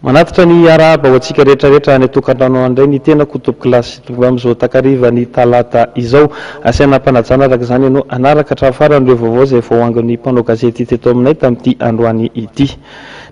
Manatitra ny arahaba ho antsika rehetrarehetra ny tokantrano andray ny tena kotopo kilasy tonga amin'izao takariva ny talata izao asiana mpanajana araka izany ianao anaraka hatrafarany ireo vaovao izay vao angon'ny mpanao gazety teto aminay tamin'ity androany ity.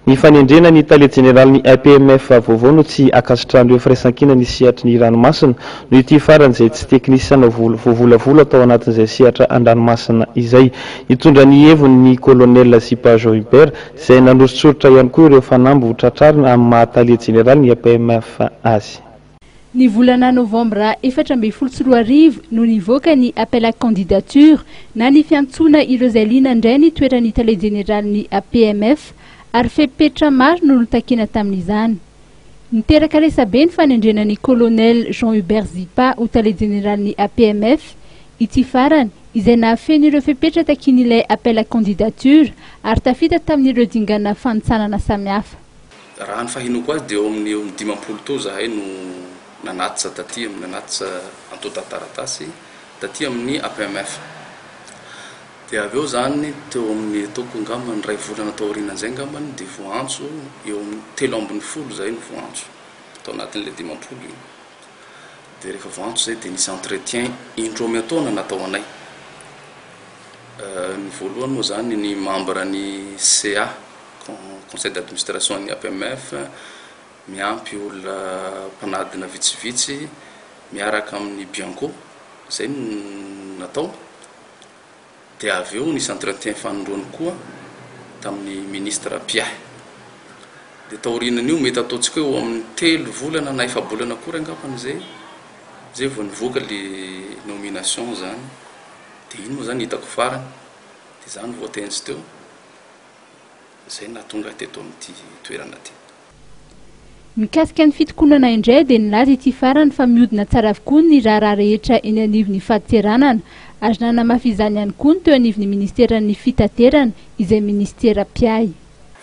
Ny fanendrena ny tale jeneraly ny IPMF vaovao no tsy akasitrandreo firaisankina ny sehatry ny ranomasina no ity farany izay tsy teknisiana voavolavola atao anatin'izay sehatra an-dranomasina izay. Hitondra ny heviny ny kolonel Zipa Jean Hubert izay nanosotsorotra ihany koa ireo fanambo tratrarina amin'ny mahatale jeneraly ny IPMF azy. Ny volana novambra 2024 no nivoaka ny appel à candidature na ny fiantsoana ireo izay liana indray ny toeran'ny tale jeneraly ny APMF ary fepetra maro no notakina tamin'izany. Niteraka resabe ny fanendrenan'ny kolonel Jean Hubert Zipa ho tale jeneraly ny APMF ity farany izay nahafeny ireo fepetra takin'ilay appel à candidature ary tafita tamin'ireo dingana fanitsanana samihafa. Raha ny fahinoko azy dia eo amin'ny 50 tao zahay no nanatitra taty amin'ny nanatitra antotantaratasy taty amin'ny APMF. Dia avy eo zany teo amin'ny ataoko angambany ray volana tao aorianan'izay angambany dia voantso eo amin'ny 3 zay no voantso tao anatin'ilay 50 iny. Dia rehefa voantso zay dia nisy entretien indroa miataona natao anay. Ny voalohany moa zany ny membre ny CA conseil d'administration ny APMF miampy olona mpanadina vitsivitsy miaraka amin'ny Bianco zay natao. Dia avy eo nisy entretien fanondroany koa tamin'ny ministre Piahy. Dia taorianan'io mety ataontsika eo amin'ny 3 volana na efa-bolana koa angambany zay vao nivoaka le nomination zany. Dia iny moa zany hitako farany dia zany voatenjy teo zay nahatonga teto amin'ity toerana ty. Mikasika ny fitokonana indray dia nilaza ity farany fa mihodina tsara avokoa ny raharaha rehetra eny anivon'ny fahateranana ary nanamafy izany ihany koa ny teo anivon'ny ministeran'ny fitaterana izay ministera Piahy.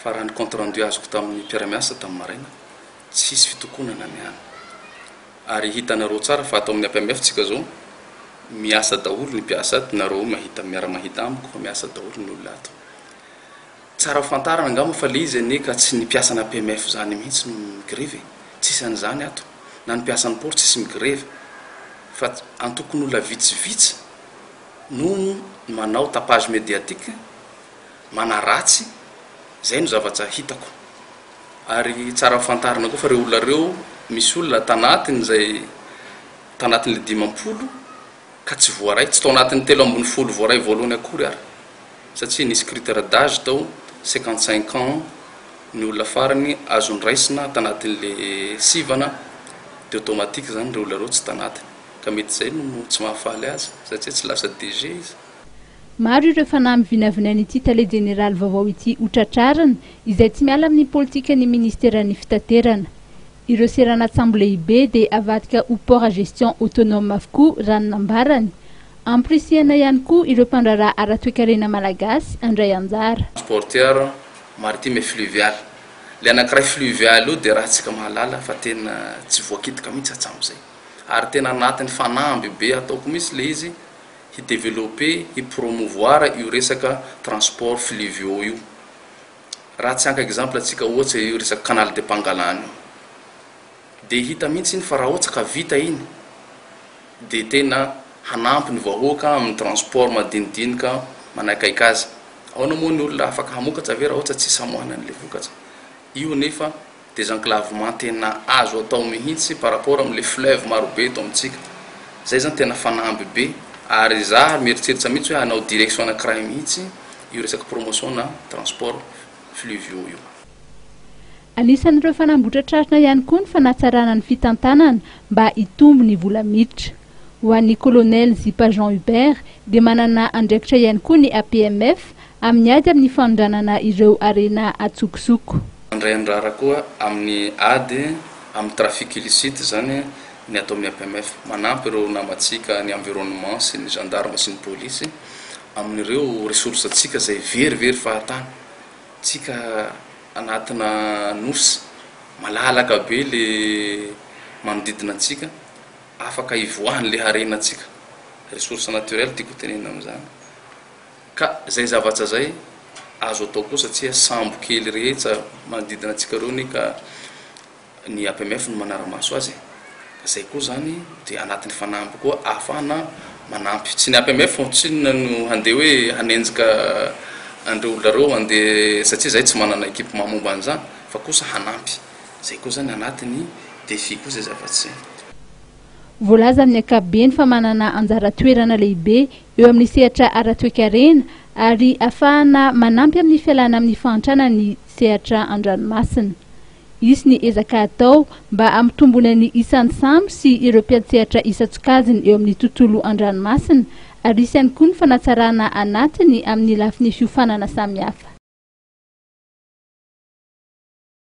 Farany compte rendu azoko tamin'ny mpiara-miasa tamin'ny maraina tsisy fitokonana niany. Ary hitanareo tsara fa atao amin'ny APMF tsika zao miasa daholo ny mpiasa ato nareo mahita miara-mahita amiko fa miasa daholo ny olona ato. Tsara fantarana angamba fa le izy ane ka tsy ny mpiasana APMF zany mihitsy no migreve, tsisy an'izany ato. Na ny mpiasan'ny port tsisy migreve fa antokony olona vitsivitsy no manao tapage médiatique manaratsy zay no zavatra hitako. Ary tsara fantarana koa fa reo olona reo misy olona tanatiny zay tanatin'le 50 ka tsy voaray tsy tao anatin'ny 3 voaray voalohany akory ary satria nisy critère d'âge tao 55 ans ny olona farany azony raisina tanatin'le sivana dia automatique zany reo olona reo tsy tanatiny ka mety zay no tsy mahafaly azy satria tsy lasa DG izy. Maro ireo fanahy vinavinain'ity tale jeneraly vaovao ity hotratrarana izay tsy miala amin'ny politika ny ministeran'ny fitaterana. Ireo seranatsambo lehibe dia avadika ho port à gestion autonome avokoa raha ny nambarany. Amprisihana ihany koa ireo mpandraraha ara-toekarena malagasy andray anjara. Transporteur maritime et fluvial. Le anankiray fluvial io dia raha tsika mahalala fa tena tsy voakitika mihitsy hatram'izay. Ary tena anatin'ny fanamby be ataoko misy le izy hi-développer, hi-promouvoir io resaka transport fluviaux io. Raha tsy anka exemple atsika ohatsy io resaka canal de Pangalane io. Dia hita mihitsy iny fa raha ohatsy ka vita iny dia tena hanampy ny vahoaka amin'ny transport madinidinika manakaika azy. Ahoana moa ny olona afaka hamokatra ve raha ohatra tsy samoana an'ilay vokatra. Io nefa désenclavement tena azo atao mihitsy par rapport amin'le fleuve marobe eto amintsika. Zay zany tena fanamby be ary za mieritreritra mihitsy hoe hanao direction anankiray mihitsy io resaka promotion na transport fluviaux io. Anisan'ireo fanambotratrarina ihany koa ny fanatsarana ny fitantanana mba hitombo ny vola miditra. Ho an'ny colonel Zipa Jean Hubert dia manana andraikitra ihany koa ny APMF amin'ny ady amin'ny fanondranana ireo arena atsokosoko. Andray andrara koa amin'ny ady amin'ny trafic illicite zany ny atao amin'ny APMF manampy ireo namatsika ny environnement sy ny gendarme sy ny police amin'ireo ressources atsika zay verivery fahatany. Tsika anatina nosy malalaka be le manodidina antsika afaka ivoahan'le harenatsika ressources naturelles tiako tenena amin'izany ka zay zavatra zay azo atao koa satria sambo kely rehetra manodidina antsika reo ny ka ny APMF no manara-maso azy zay koa zany dia anatin'ny fanampy koa ahafahana manampy tsy ny APMF fontsinona no handeha hoe hanenjika andreo olonareo andeha satria zay tsy manana équipe mamomba an'izany fa kosa hanampy zay koa zany anatin'ny défi koa zay zavatsy voalaza amin'ny ankapobeny fa manana anjara toerana lehibe eo amin'ny sehatra ara-toe-karena ary ahafahana manampy amin'ny fialana amin'ny fahantrana ny sehatra an-dranomasina. Izy ny ezaka atao mba hamitombona ny isan'ny sambo sy ireo mpiady-sehatra isan-tsokajiny eo amin'ny tontolo an-dranomasina ary isany koa ny fanatsarana anatiny amin'ny lafiny fiofanana samihafa.